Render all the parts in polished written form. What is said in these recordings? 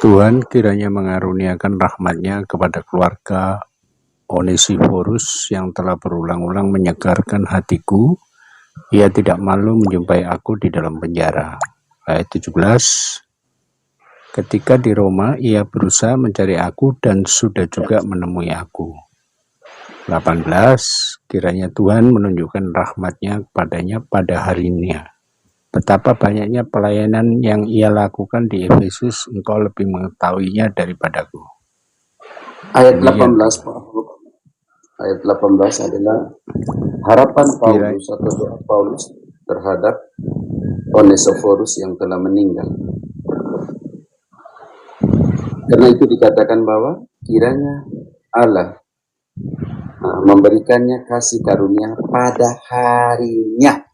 Tuhan kiranya mengaruniakan rahmat-Nya kepada keluarga Onesiphorus yang telah berulang-ulang menyegarkan hatiku. Ia tidak malu menjumpai aku di dalam penjara. Ayat 17. Ketika di Roma, ia berusaha mencari aku dan sudah juga menemui aku. 18. Kiranya Tuhan menunjukkan rahmat-Nya kepadanya pada harinya. Betapa banyaknya pelayanan yang ia lakukan di Efesus, engkau lebih mengetahuinya daripadaku. Ayat 18, Pak. Ayat 18 adalah harapan Paulus atau doa Paulus terhadap Onesiphorus yang telah meninggal. Karena itu dikatakan bahwa kiranya Allah memberikannya kasih karunia pada harinya.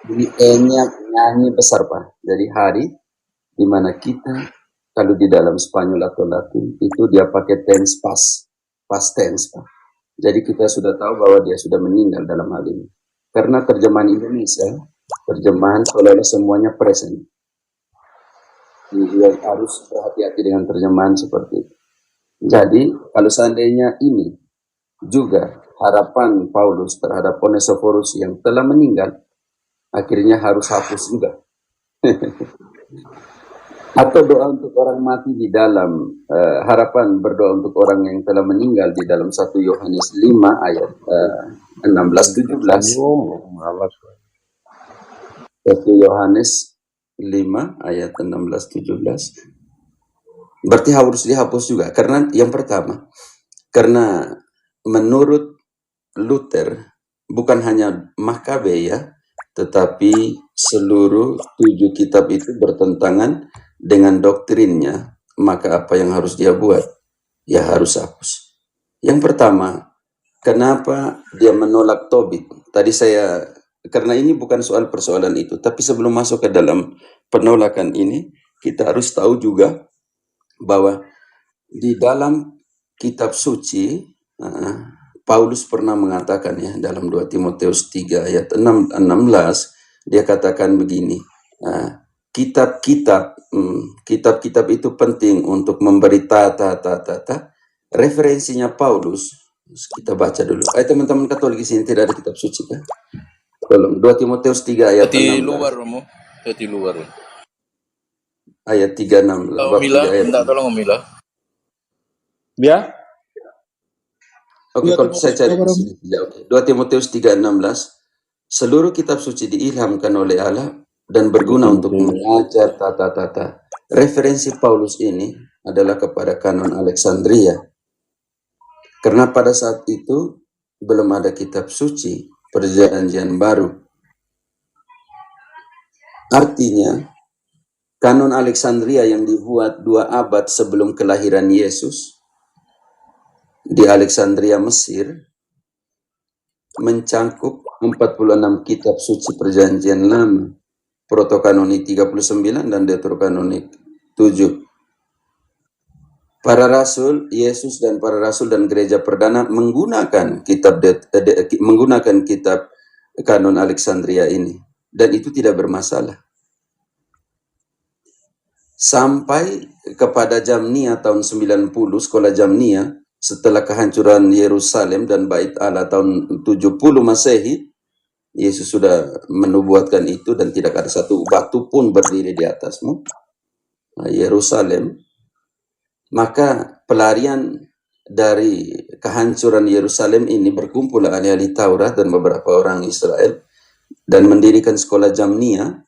Ini E-nya nyanyi besar, Pak. Jadi hari di mana kita, kalau di dalam Spanyol atau Latin, itu dia pakai tense past tense, Pak. Jadi kita sudah tahu bahwa dia sudah meninggal dalam hal ini. Karena terjemahan Indonesia, terjemahan seolah-olah semuanya present. Jadi harus berhati-hati dengan terjemahan seperti itu. Jadi kalau seandainya ini juga harapan Paulus terhadap Onesiphorus yang telah meninggal, akhirnya harus hapus juga. Atau doa untuk orang mati di dalam harapan berdoa untuk orang yang telah meninggal di dalam 1 Yohanes 5 ayat 16-17. 1 Yohanes 5 ayat 16-17. Berarti harus dihapus juga. Karena yang pertama, karena menurut Luther bukan hanya Makabe ya, tetapi seluruh 7 kitab itu bertentangan dengan doktrinnya, maka apa yang harus dia buat? Ya harus hapus. Yang pertama, kenapa dia menolak Tobit? Tadi karena ini bukan soal persoalan itu, tapi sebelum masuk ke dalam penolakan ini, kita harus tahu juga bahwa di dalam kitab suci, Paulus pernah mengatakan ya dalam 2 Timotius 3 ayat 16, dia katakan begini, kitab-kitab itu penting untuk memberi tata. Referensinya Paulus, kita baca dulu. Teman-teman Katolik di sini tidak ada kitab suci kan? Tolong 2 Timotius 3 ayat 16. Di luar. Ayat 36. Tolong Mila. Ya. Oke, kalau saya cari di sini. Ya, oke. 2 Timotius 3:16. Seluruh kitab suci diilhamkan oleh Allah dan berguna untuk mengajar tata. Referensi Paulus ini adalah kepada kanon Alexandria. Karena pada saat itu belum ada kitab suci, perjanjian baru. Artinya, kanon Alexandria yang dibuat 2 abad sebelum kelahiran Yesus di Alexandria, Mesir, mencangkup 46 kitab suci perjanjian lama, Protokanonik 39 dan Deuterokanonik 7. Para rasul, Yesus dan para rasul dan gereja perdana menggunakan kitab kanon Alexandria ini, dan itu tidak bermasalah. Sampai kepada Jamnia tahun 90, sekolah Jamnia, setelah kehancuran Yerusalem dan Bait Allah tahun 70 Masehi, Yesus sudah menubuatkan itu dan tidak ada satu batu pun berdiri di atasmu, Yerusalem. Maka pelarian dari kehancuran Yerusalem ini berkumpul ahli-ahli Taurat dan beberapa orang Israel dan mendirikan sekolah Jamnia.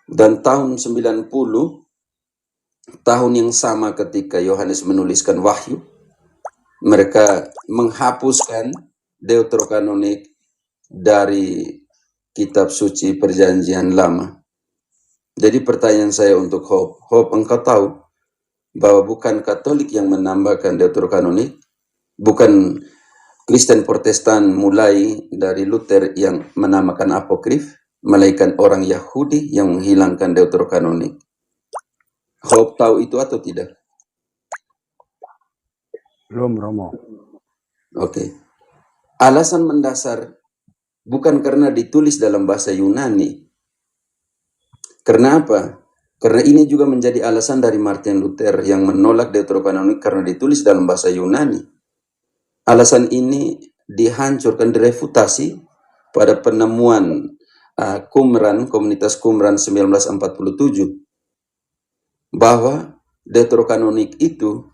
Dan tahun 90, tahun yang sama ketika Yohanes menuliskan Wahyu, mereka menghapuskan Deuterokanonik dari kitab suci perjanjian lama. Jadi pertanyaan saya untuk Hope, engkau tahu bahwa bukan Katolik yang menambahkan Deuterokanonik, bukan Kristen Protestan mulai dari Luther yang menamakan apokrif, melainkan orang Yahudi yang menghilangkan Deuterokanonik. Hope tahu itu atau tidak? Belum, Romo. Oke. Alasan mendasar bukan karena ditulis dalam bahasa Yunani. Karena apa? Karena ini juga menjadi alasan dari Martin Luther yang menolak Deuterokanonik karena ditulis dalam bahasa Yunani. Alasan ini dihancurkan, direfutasi pada penemuan Qumran, komunitas Qumran 1947, bahwa Deuterokanonik itu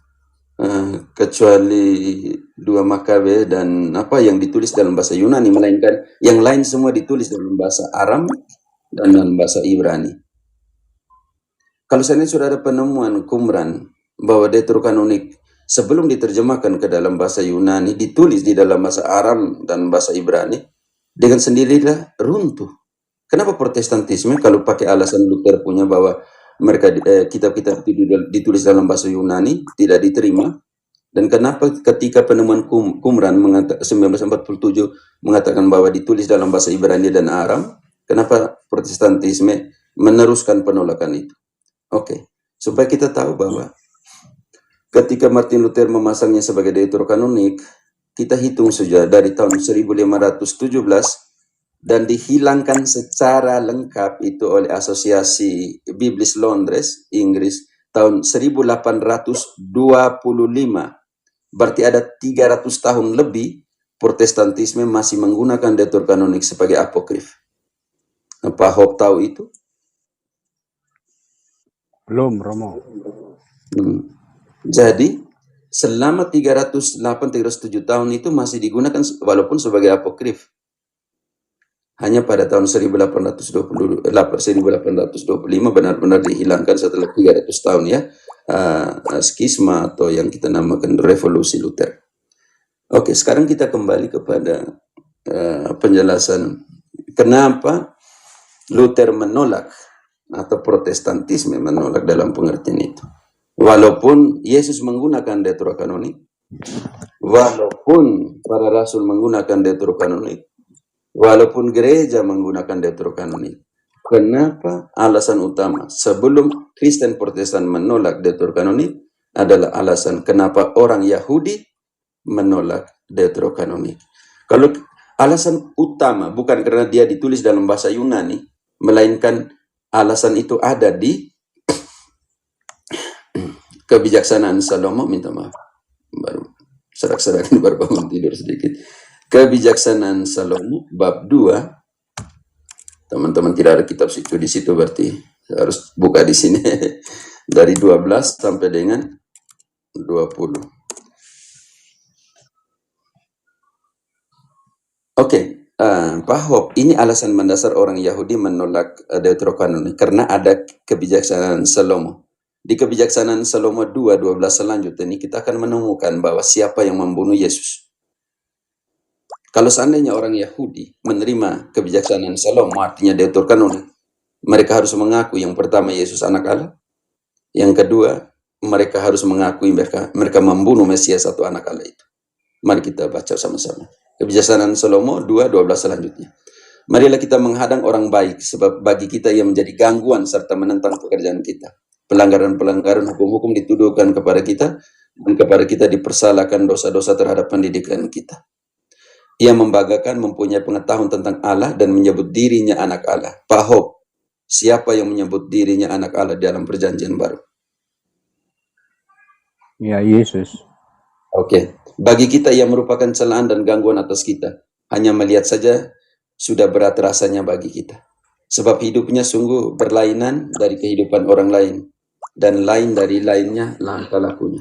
kecuali 2 Makabe dan apa yang ditulis dalam bahasa Yunani, melainkan yang lain semua ditulis dalam bahasa Aram dan dalam bahasa Ibrani. Kalau seandainya sudah ada penemuan Qumran bahwa Deuterokanonik sebelum diterjemahkan ke dalam bahasa Yunani ditulis di dalam bahasa Aram dan bahasa Ibrani, dengan sendirinya runtuh. Kenapa Protestantisme kalau pakai alasan Luther punya bahwa mereka kitab-kitab itu ditulis dalam bahasa Yunani tidak diterima? Dan kenapa ketika penemuan Qumran 1947 mengatakan bahwa ditulis dalam bahasa Ibrani dan Aram, kenapa Protestantisme meneruskan penolakan itu? Oke, supaya kita tahu bahwa ketika Martin Luther memasangnya sebagai Deuterokanonik, kita hitung saja dari tahun 1517 dan dihilangkan secara lengkap itu oleh Asosiasi Biblis Londres, Inggris, tahun 1825. Berarti ada 300 tahun lebih Protestantisme masih menggunakan Deuterokanonik sebagai apokrif. Apa Hope tahu itu? Belum, Romo. Jadi selama 307 tahun itu masih digunakan walaupun sebagai apokrif. Hanya pada tahun 1825 benar-benar dihilangkan setelah 300 tahun ya, skisma atau yang kita namakan revolusi Luther. Oke, sekarang kita kembali kepada penjelasan kenapa Luther menolak atau Protestantisme menolak dalam pengertian itu. Walaupun Yesus menggunakan Deuterokanonik, walaupun para rasul menggunakan Deuterokanonik, walaupun gereja menggunakan Deuterokanonik, kenapa alasan utama sebelum Kristen Protestan menolak Deuterokanonik adalah alasan kenapa orang Yahudi menolak Deuterokanonik. Kalau alasan utama bukan karena dia ditulis dalam bahasa Yunani, melainkan alasan itu ada di Kebijaksanaan Salomo, minta maaf, baru serak-serak ini baru bangun tidur sedikit. Kebijaksanaan Salomo bab 2. Teman-teman tidak ada kitab situ di situ, berarti harus buka di sini dari 12 sampai dengan 20. Oke, Pak Hope, ini alasan mendasar orang Yahudi menolak Deuterokanonik karena ada kebijaksanaan Salomo. Di Kebijaksanaan Salomo 2:12 selanjutnya ini kita akan menemukan bahwa siapa yang membunuh Yesus. Kalau seandainya orang Yahudi menerima kebijaksanaan Salomo, artinya Deuterokanonik, mereka harus mengaku yang pertama Yesus anak Allah, yang kedua mereka harus mengakui mereka membunuh Mesias atau anak Allah itu. Mari kita baca sama-sama. Kebijaksanaan Salomo 2:12 selanjutnya. Marilah kita menghadang orang baik, sebab bagi kita ia menjadi gangguan serta menentang pekerjaan kita. Pelanggaran-pelanggaran hukum-hukum dituduhkan kepada kita, dan kepada kita dipersalahkan dosa-dosa terhadap pendidikan kita. Ia membanggakan mempunyai pengetahuan tentang Allah dan menyebut dirinya anak Allah. Pak Hope, siapa yang menyebut dirinya anak Allah dalam perjanjian baru? Ya, Yesus. Oke. Bagi kita ia merupakan celaan dan gangguan atas kita. Hanya melihat saja sudah berat rasanya bagi kita. Sebab hidupnya sungguh berlainan dari kehidupan orang lain, dan lain dari lainnya langkah lakunya.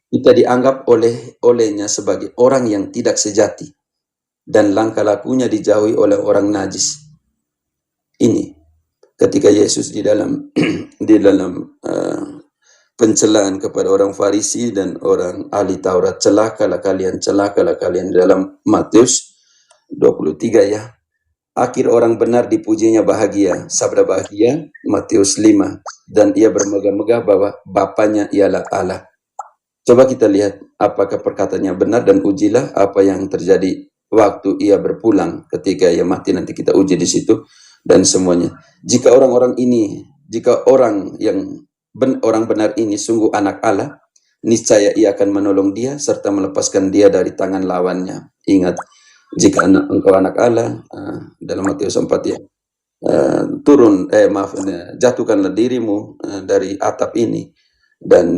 Kita dianggap olehnya sebagai orang yang tidak sejati, dan langkah lakunya dijauhi oleh orang najis. Ini ketika Yesus di dalam pencelaan kepada orang Farisi dan orang ahli Taurat, celakalah kalian dalam Matius 23 ya. Akhir orang benar dipujinya bahagia, sabda bahagia, Matius 5. Dan ia bermegah-megah bahwa Bapaknya ialah Allah. Coba kita lihat apakah perkataannya benar dan ujilah apa yang terjadi waktu ia berpulang ketika ia mati, nanti kita uji di situ dan semuanya. Jika orang benar ini sungguh anak Allah, niscaya ia akan menolong dia serta melepaskan dia dari tangan lawannya. Ingat, jika engkau anak Allah, dalam Matius 4 ya, jatuhkanlah dirimu dari atap ini dan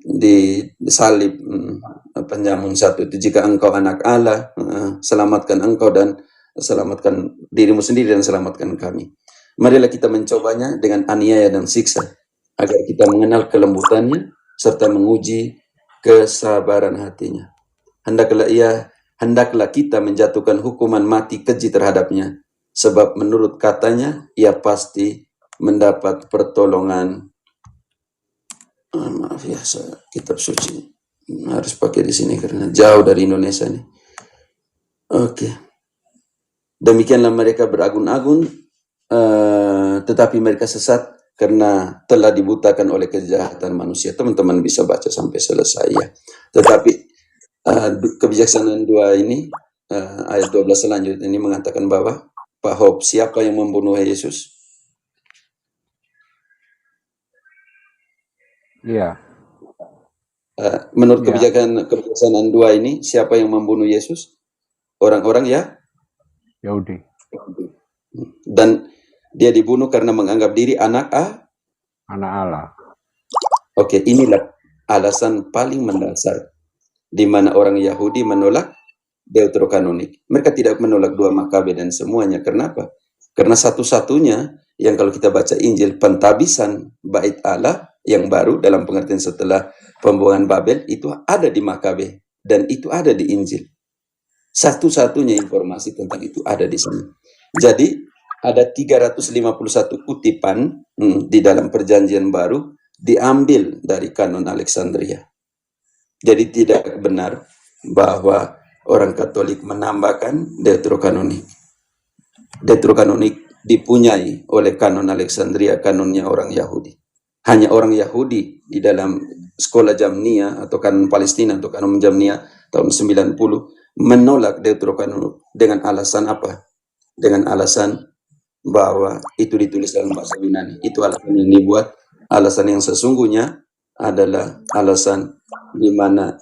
disalib penjamun satu itu. Jika engkau anak Allah, selamatkan engkau dan selamatkan dirimu sendiri dan selamatkan kami. Marilah kita mencobanya dengan aniaya dan siksa, agar kita mengenal kelembutannya serta menguji kesabaran hatinya. Hendaklah kita menjatuhkan hukuman mati keji terhadapnya, sebab menurut katanya ia pasti mendapat pertolongan. Maaf ya, kitab suci harus pakai di sini karena jauh dari Indonesia nih. Oke. Demikianlah mereka beragun-agun, tetapi mereka sesat karena telah dibutakan oleh kejahatan manusia. Teman-teman bisa baca sampai selesai ya. Tetapi kebijaksanaan 2 ini, ayat 12 selanjutnya ini mengatakan bahwa Pak Hope, siapa yang membunuh Yesus? Iya. Menurut kebijaksanaan 2 ini, siapa yang membunuh Yesus? Orang-orang ya? Yahudi. Dan dia dibunuh karena menganggap diri anak Allah. Oke, inilah alasan paling mendasar di mana orang Yahudi menolak Deuterokanonik. Mereka tidak menolak 2 Makabe dan semuanya. Kenapa? Karena satu-satunya yang kalau kita baca Injil, pentabisan bait Allah yang baru dalam pengertian setelah pembuangan Babel itu ada di Makabe dan itu ada di Injil. Satu-satunya informasi tentang itu ada di sini. Jadi ada 351 kutipan di dalam perjanjian baru diambil dari kanon Alexandria. Jadi tidak benar bahwa orang Katolik menambahkan Deuterokanonik. Deuterokanonik dipunyai oleh kanon Alexandria, kanonnya orang Yahudi. Hanya orang Yahudi di dalam sekolah Jamnia atau kanon Palestina atau kanon Jamnia tahun 90 menolak Deuterokanonik dengan alasan apa? Dengan alasan bahwa itu ditulis dalam bahasa Yunani. Itu alasan yang dibuat. Alasan yang sesungguhnya adalah alasan di mana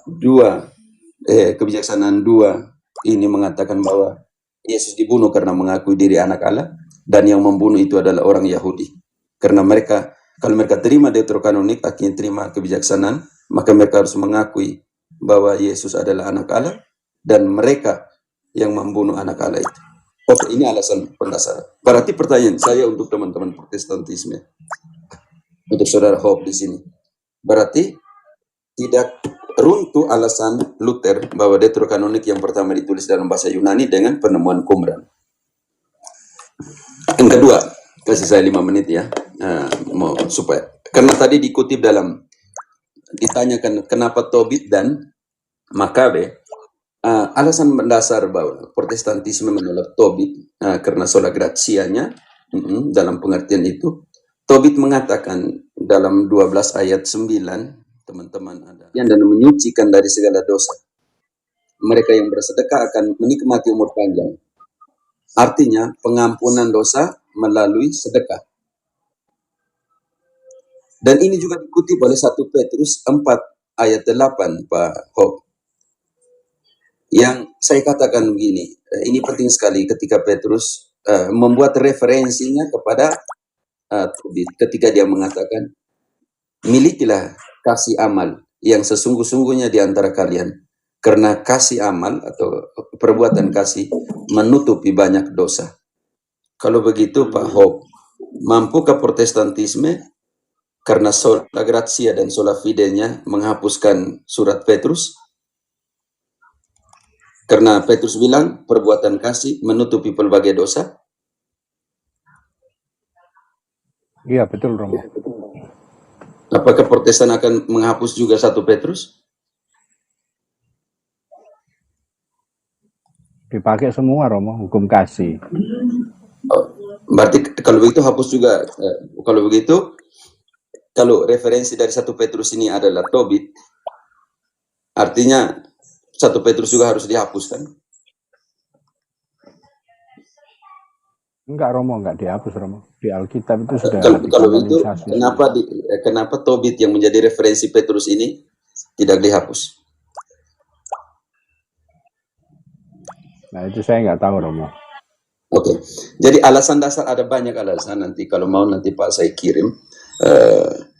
kebijaksanaan 2 ini mengatakan bahwa Yesus dibunuh karena mengakui diri anak Allah, dan yang membunuh itu adalah orang Yahudi. Karena mereka, kalau mereka terima Deuterokanonik, akhirnya terima kebijaksanaan, maka mereka harus mengakui bahwa Yesus adalah anak Allah, dan mereka yang membunuh anak Allah itu. Oke, ini alasan pendasar. Berarti pertanyaan saya untuk teman-teman Protestantisme, untuk saudara Hope di sini, berarti tidak runtuh alasan Luther bahwa Deuterokanonik yang pertama ditulis dalam bahasa Yunani dengan penemuan Qumran. Yang kedua, kasih saya 5 menit ya, supaya karena tadi dikutip dalam ditanyakan kenapa Tobit dan Makabe, alasan mendasar bahwa Protestantisme menolak Tobit karena sola gratianya dalam pengertian itu. Tobit mengatakan dalam 12 ayat 9, teman-teman ada, dan menyucikan dari segala dosa. Mereka yang bersedekah akan menikmati umur panjang. Artinya pengampunan dosa melalui sedekah. Dan ini juga dikutip oleh 1 Petrus 4 ayat 8, Pak Hope. Yang saya katakan begini, ini penting sekali ketika Petrus membuat referensinya kepada Tobit ketika dia mengatakan, milikilah kasih amal yang sesungguh-sungguhnya di antara kalian, karena kasih amal atau perbuatan kasih menutupi banyak dosa. Kalau begitu Pak Hope, mampukah Protestantisme karena sola gratia dan sola fide-nya menghapuskan surat Petrus? Karena Petrus bilang perbuatan kasih menutupi pelbagai dosa. Iya, betul Romo. Apakah Protestan akan menghapus juga 1 Petrus? Dipakai semua Romo, hukum kasih. Berarti kalau begitu hapus juga. Kalau begitu, kalau referensi dari 1 Petrus ini adalah Tobit, artinya 1 Petrus juga harus dihapuskan. Enggak Romo, enggak dihapus Romo. Di Alkitab itu sudah kalau begitu, dikanonisasi. kenapa Tobit yang menjadi referensi Petrus ini tidak dihapus? Nah itu saya nggak tahu Romo. Oke, jadi alasan dasar ada banyak alasan, nanti kalau mau nanti Pak saya kirim.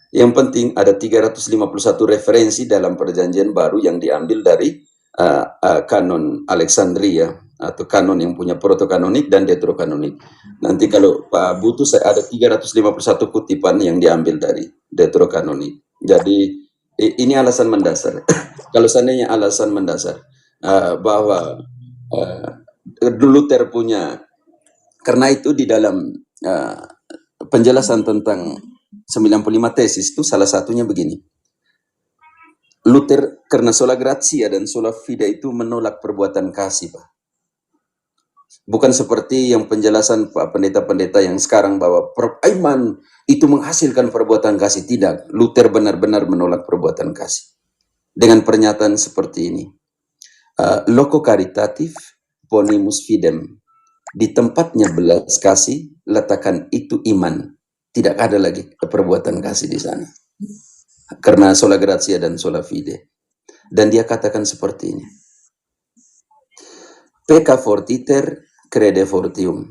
Yang penting ada 351 referensi dalam perjanjian baru yang diambil dari kanon Alexandria atau kanon yang punya protokanonik dan deuterokanonik. Nanti kalau Pak butuh, saya ada 351 kutipan yang diambil dari deuterokanonik. Jadi ini alasan mendasar. Kalau seandainya alasan mendasar bahwa Luther punya, karena itu di dalam penjelasan tentang 95 tesis itu salah satunya begini. Luther karena sola gratia dan sola fide itu menolak perbuatan kasih, Pak. Bukan seperti yang penjelasan Pak pendeta-pendeta yang sekarang bahwa iman itu menghasilkan perbuatan kasih. Tidak, Luther benar-benar menolak perbuatan kasih. Dengan pernyataan seperti ini. Loco caritatif ponimus fidem. Di tempatnya belas kasih, letakkan itu iman. Tidak ada lagi perbuatan kasih di sana. Karena sola gratia dan sola fide. Dan dia katakan seperti ini. Pecca fortiter, crede fortium.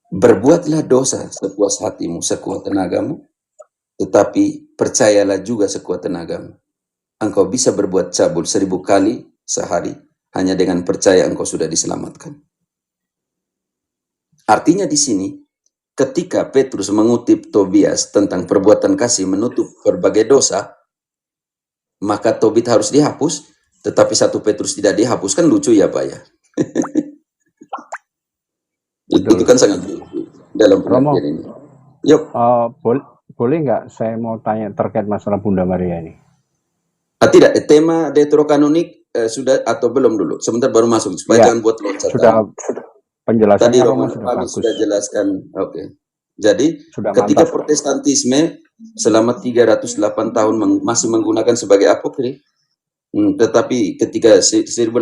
Berbuatlah dosa sepuas hatimu, sekuat tenagamu, tetapi percayalah juga sekuat tenagamu. Engkau bisa berbuat cabul 1000 kali sehari, hanya dengan percaya engkau sudah diselamatkan. Artinya di sini, ketika Petrus mengutip Tobias tentang perbuatan kasih menutup berbagai dosa, maka Tobit harus dihapus, tetapi 1 Petrus tidak dihapus. Kan lucu ya Pak ya? Itu kan sangat lucu dalam pengertian ini. Yuk. Boleh nggak saya mau tanya terkait masalah Bunda Maria ini? Tidak, tema deuterokanonik sudah atau belum dulu? Sebentar baru masuk, supaya jangan buat loncatan. Sudah penjelasannya tadi Romo sudah bagus. Sudah jelaskan. Oke. Jadi ketika mantap. Protestantisme selama 308 tahun masih menggunakan sebagai apokrif, tetapi ketika 1825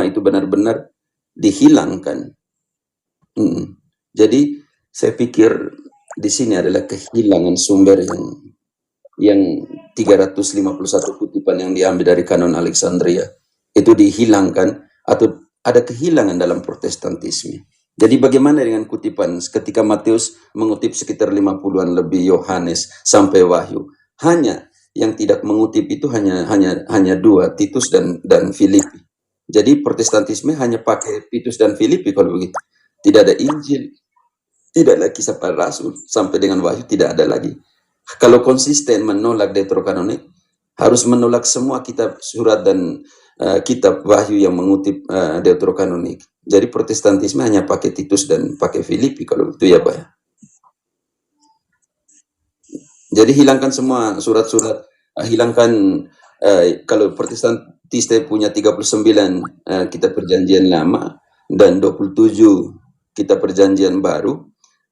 itu benar-benar dihilangkan. Jadi saya pikir di sini adalah kehilangan sumber yang 351 kutipan yang diambil dari kanon Alexandria itu dihilangkan atau ada kehilangan dalam Protestantisme. Jadi bagaimana dengan kutipan ketika Matius mengutip sekitar 50-an lebih Yohanes sampai Wahyu? Hanya yang tidak mengutip itu hanya 2, Titus dan Filipi. Jadi Protestantisme hanya pakai Titus dan Filipi kalau begitu. Tidak ada Injil, tidak ada Kisah Para Rasul, sampai dengan Wahyu tidak ada lagi. Kalau konsisten menolak deuterokanonik, harus menolak semua kitab surat dan kitab Wahyu yang mengutip deuterokanonik. Jadi Protestantisme hanya pakai Titus dan pakai Filipi kalau itu ya Pak ya. Jadi hilangkan semua surat-surat, hilangkan kalau Protestantiste punya 39 kitab perjanjian lama dan 27 kitab perjanjian baru.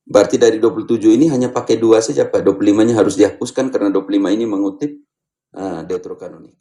Berarti dari 27 ini hanya pakai 2 saja Pak. 25-nya harus dihapuskan karena 25 ini mengutip deuterokanonik.